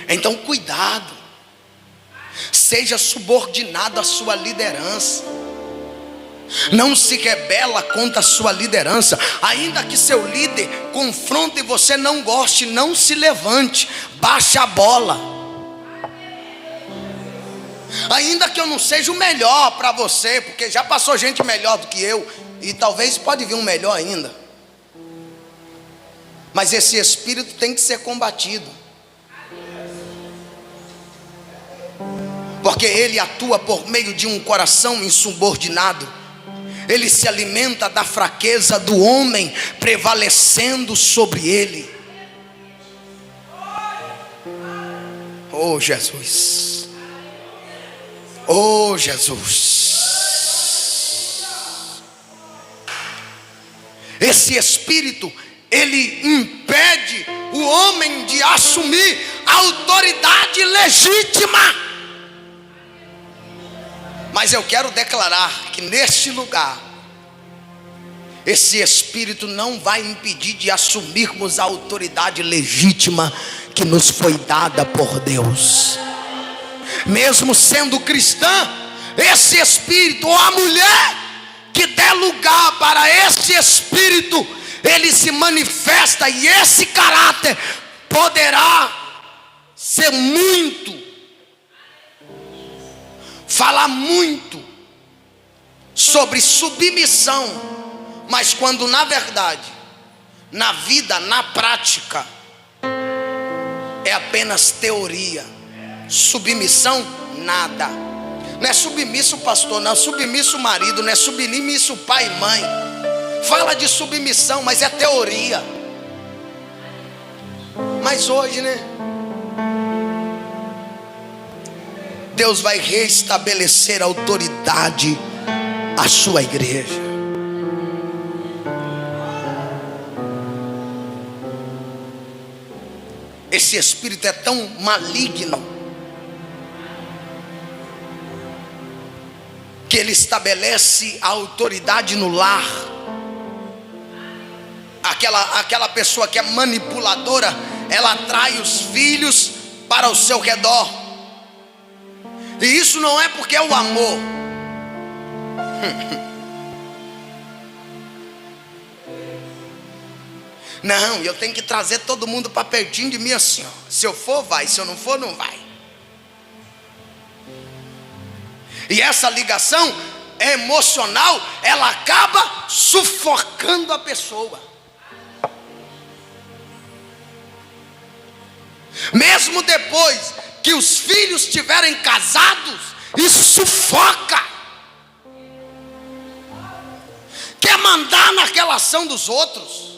Então cuidado. Seja subordinado à sua liderança. Não se rebela contra a sua liderança. Ainda que seu líder confronte e você não goste, não se levante. Baixe a bola. Ainda que eu não seja o melhor para você, porque já passou gente melhor do que eu, e talvez pode vir um melhor ainda. Mas esse espírito tem que ser combatido. Porque ele atua por meio de um coração insubordinado. Ele se alimenta da fraqueza do homem, prevalecendo sobre ele. Oh Jesus. Oh Jesus. Esse espírito, ele impede o homem de assumir a autoridade legítima. Mas eu quero declarar que neste lugar, esse espírito não vai impedir de assumirmos a autoridade legítima que nos foi dada por Deus. Mesmo sendo cristã, esse espírito, ou a mulher que que der lugar para esse espírito, ele se manifesta, e esse caráter poderá ser muito, falar muito sobre submissão, mas quando na verdade, na vida, na prática, é apenas teoria. Submissão, nada. Não é submisso pastor, não é submisso marido, não é submisso pai e mãe. Fala de submissão, mas é teoria. Mas hoje, né, Deus vai restabelecer a autoridade à sua igreja. Esse espírito é tão maligno que ele estabelece a autoridade no lar. Aquela pessoa que é manipuladora, ela atrai os filhos para o seu redor. E isso não é porque é o amor. Não, eu tenho que trazer todo mundo para pertinho de mim assim, ó. Se eu for, vai. Se eu não for, não vai. E essa ligação emocional, ela acaba sufocando a pessoa. Mesmo depois que os filhos estiverem casados, isso sufoca. Quer mandar na relação dos outros.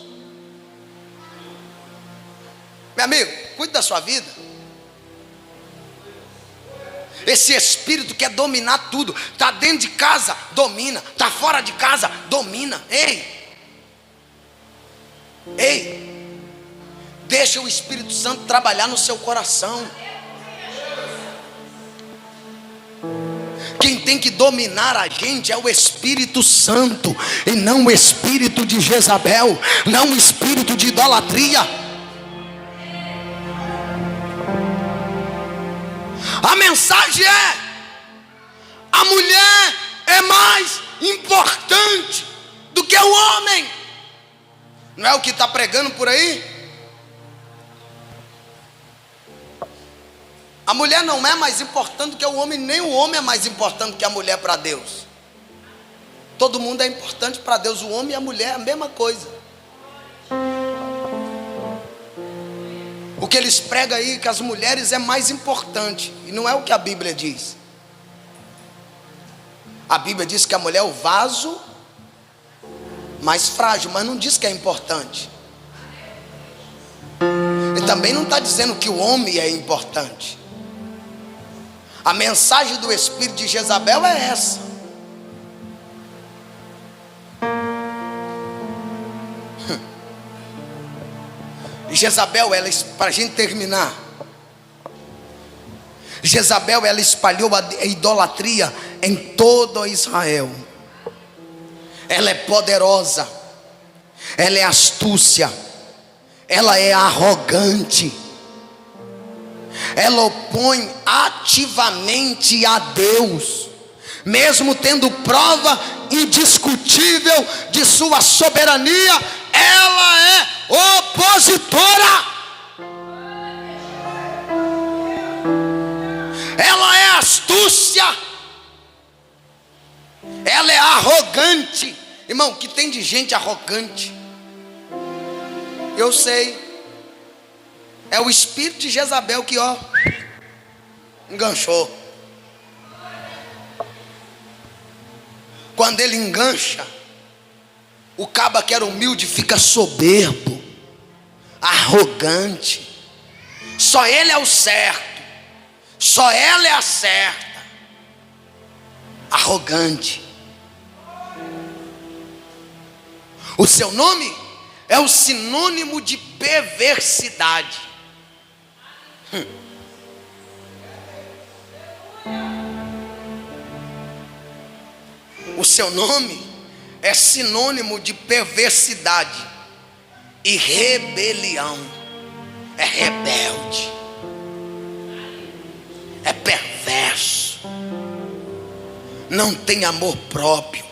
Meu amigo, cuide da sua vida. Esse espírito quer dominar tudo. Está dentro de casa, domina. Está fora de casa, domina. Ei, deixa o Espírito Santo trabalhar no seu coração. Quem tem que dominar a gente é o Espírito Santo, e não o espírito de Jezabel, não o espírito de idolatria. A mensagem é: a mulher é mais importante do que o homem. Não é o que está pregando por aí? A mulher não é mais importante do que o homem, nem o homem é mais importante do que a mulher para Deus. Todo mundo é importante para Deus, o homem e a mulher é a mesma coisa. O que eles pregam aí, que as mulheres é mais importante, e não é o que a Bíblia diz. A Bíblia diz que a mulher é o vaso mais frágil, mas não diz que é importante. E também não está dizendo que o homem é importante. A mensagem do espírito de Jezabel é essa. E Jezabel, para a gente terminar, Jezabel, ela espalhou a idolatria em todo Israel. Ela é poderosa, ela é astúcia, ela é arrogante, ela opõe ativamente a Deus, mesmo tendo prova indiscutível de sua soberania, ela é opositora. Ela é astúcia, ela é arrogante. Irmão, que tem de gente arrogante, eu sei. É o espírito de Jezabel que, ó, enganchou. Quando ele engancha, o caba que era humilde fica soberbo, arrogante. Só ele é o certo, só ela é a certa. Arrogante. O seu nome é o sinônimo de perversidade. O seu nome é sinônimo de perversidade e rebelião. É rebelde, é perverso, não tem amor próprio,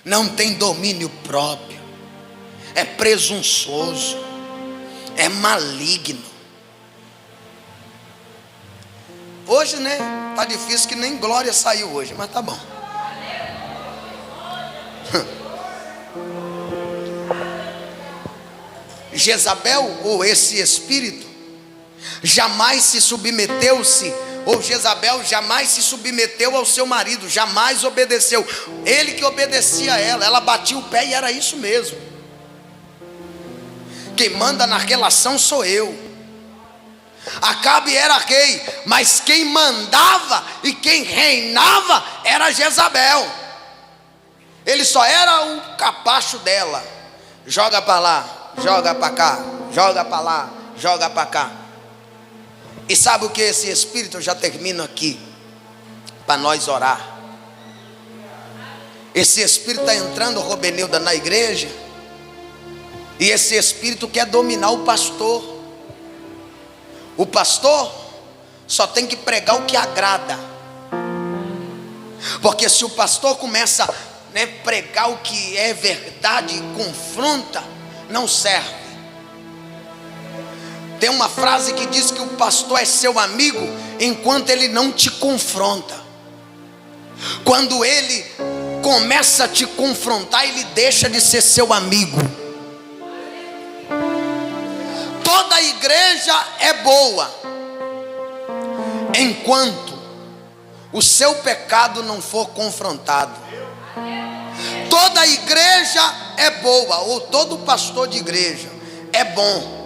não tem domínio próprio, é presunçoso, é maligno. Hoje, né? Tá difícil que nem glória saiu hoje, mas tá bom. Jezabel, ou esse espírito, jamais se submeteu-se, ou Jezabel jamais se submeteu ao seu marido, jamais obedeceu. Ele que obedecia a ela, ela batia o pé e era isso mesmo. Quem manda na relação sou eu. Acabe era rei, mas quem mandava e quem reinava era Jezabel. Ele só era o capacho dela. Joga para lá, joga para cá, joga para lá, joga para cá. E sabe o que esse espírito, eu já termino aqui, para nós orar. Esse espírito está entrando, Robenilda, na igreja, e esse espírito quer dominar o pastor. O pastor só tem que pregar o que agrada, porque se o pastor começa a pregar o que é verdade e confronta, não serve. Tem uma frase que diz que o pastor é seu amigo enquanto ele não te confronta. Quando ele começa a te confrontar, ele deixa de ser seu amigo. Toda igreja é boa enquanto o seu pecado não for confrontado. Toda igreja é boa, ou todo pastor de igreja é bom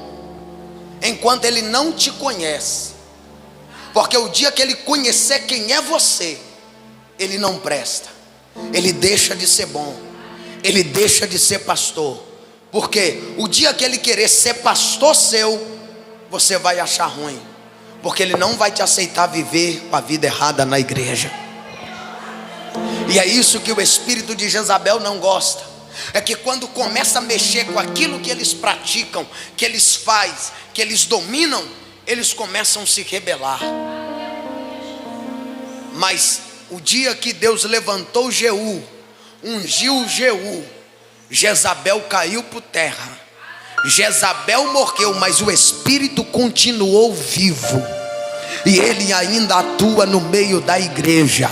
enquanto ele não te conhece, porque o dia que ele conhecer quem é você, ele não presta, ele deixa de ser bom, ele deixa de ser pastor. Porque o dia que ele querer ser pastor seu, você vai achar ruim, porque ele não vai te aceitar viver a vida errada na igreja. E é isso que o espírito de Jezabel não gosta. É que quando começa a mexer com aquilo que eles praticam, que eles fazem, que eles dominam, eles começam a se rebelar. Mas o dia que Deus levantou Jeú, ungiu Jeú, Jezabel caiu por terra. Jezabel morreu, mas o espírito continuou vivo, e ele ainda atua no meio da igreja,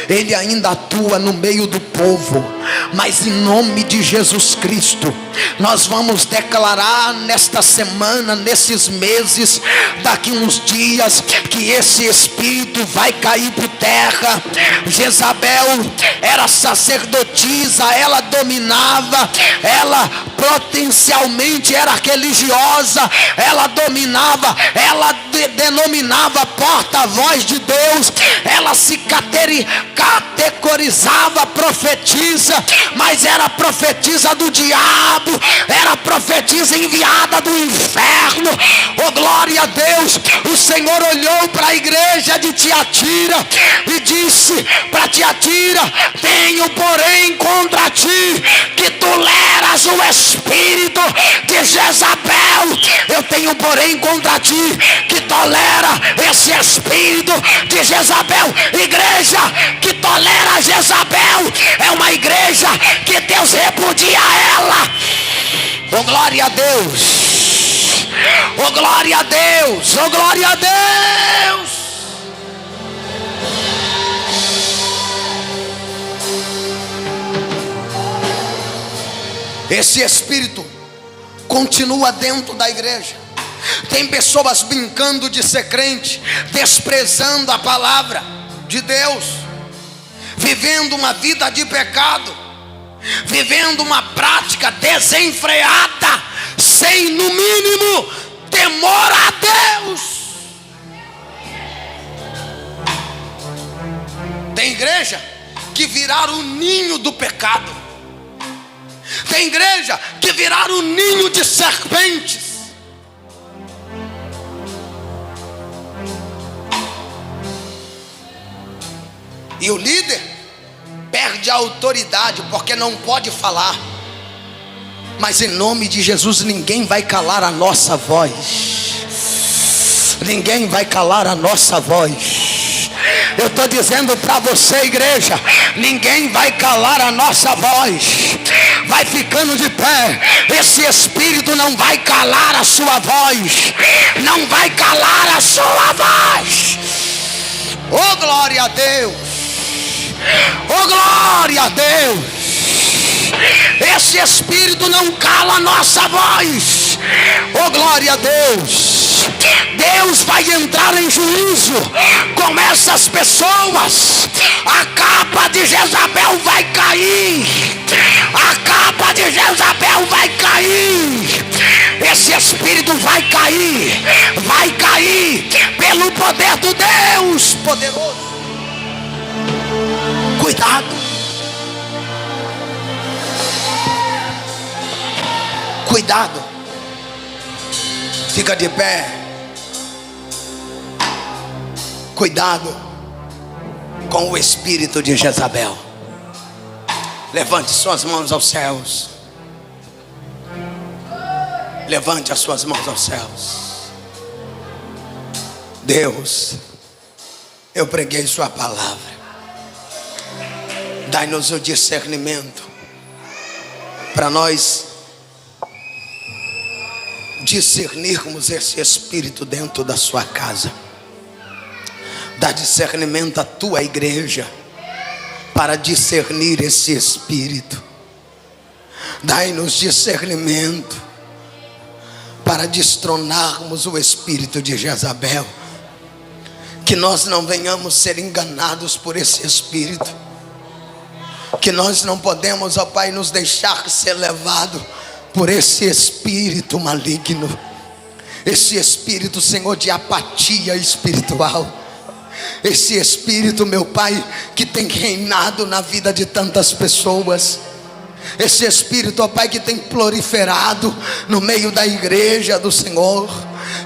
ele ainda atua no meio do povo. Mas em nome de Jesus Cristo, nós vamos declarar nesta semana, nesses meses, daqui uns dias, que esse espírito vai cair por terra. Jezabel era sacerdotisa, ela dominava, ela potencialmente era religiosa, ela dominava, ela denominava porta-voz de Deus, ela se categorizava profetisa, mas era profetisa do diabo, era profetisa enviada do inferno. Oh, glória a Deus! O Senhor olhou para a igreja de Tiatira e disse para Tiatira: tenho porém contra ti que toleras o espírito de Jezabel. Eu tenho porém contra ti que tolera esse espírito de Jezabel. Igreja que tolera Jezabel é uma igreja que Deus repudia ela. Oh, glória a Deus! Oh, glória a Deus! Oh, glória a Deus! Esse espírito continua dentro da igreja. Tem pessoas brincando de ser crente, desprezando a palavra de Deus, vivendo uma vida de pecado, vivendo uma prática desenfreada, sem no mínimo temor a Deus. Tem igreja que viraram o ninho do pecado. Tem igreja que viraram o ninho de serpentes. E o líder perde a autoridade porque não pode falar. Mas em nome de Jesus, ninguém vai calar a nossa voz. Ninguém vai calar a nossa voz. Eu estou dizendo para você, igreja, ninguém vai calar a nossa voz. Vai ficando de pé. Esse Espírito não vai calar a sua voz. Não vai calar a sua voz. Oh, glória a Deus. Oh, glória a Deus. Esse Espírito não cala a nossa voz. Oh, glória a Deus. Deus vai entrar em juízo com essas pessoas. A capa de Jezabel vai cair. A capa de Jezabel vai cair. Esse Espírito vai cair. Vai cair pelo poder do Deus poderoso. Cuidado. Cuidado. Fica de pé. Cuidado com o espírito de Jezabel. Levante suas mãos aos céus. Levante as suas mãos aos céus. Deus, eu preguei sua palavra. Dai-nos o discernimento para nós discernirmos esse espírito dentro da sua casa. Dá discernimento à tua igreja para discernir esse espírito. Dai-nos discernimento para destronarmos o espírito de Jezabel. Que nós não venhamos ser enganados por esse espírito. Que nós não podemos, ó Pai, nos deixar ser levado por esse espírito maligno. Esse espírito, Senhor, de apatia espiritual. Esse espírito, meu Pai, que tem reinado na vida de tantas pessoas. Esse espírito, ó Pai, que tem proliferado no meio da igreja do Senhor.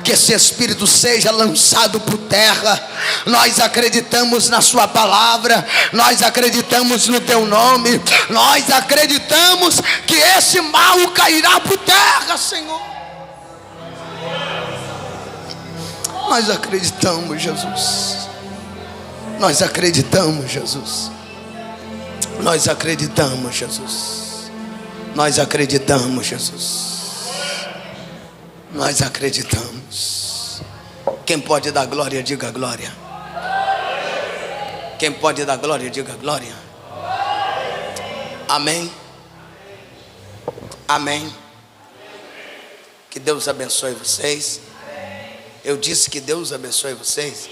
Que esse espírito seja lançado por terra. Nós acreditamos na sua palavra. Nós acreditamos no teu nome. Nós acreditamos que esse mal cairá por terra, Senhor. Nós acreditamos, Jesus. Nós acreditamos, Jesus. Nós acreditamos, Jesus. Nós acreditamos, Jesus. Nós acreditamos. Quem pode dar glória, diga glória. Quem pode dar glória, diga glória. Amém. Amém. Que Deus abençoe vocês. Eu disse que Deus abençoe vocês.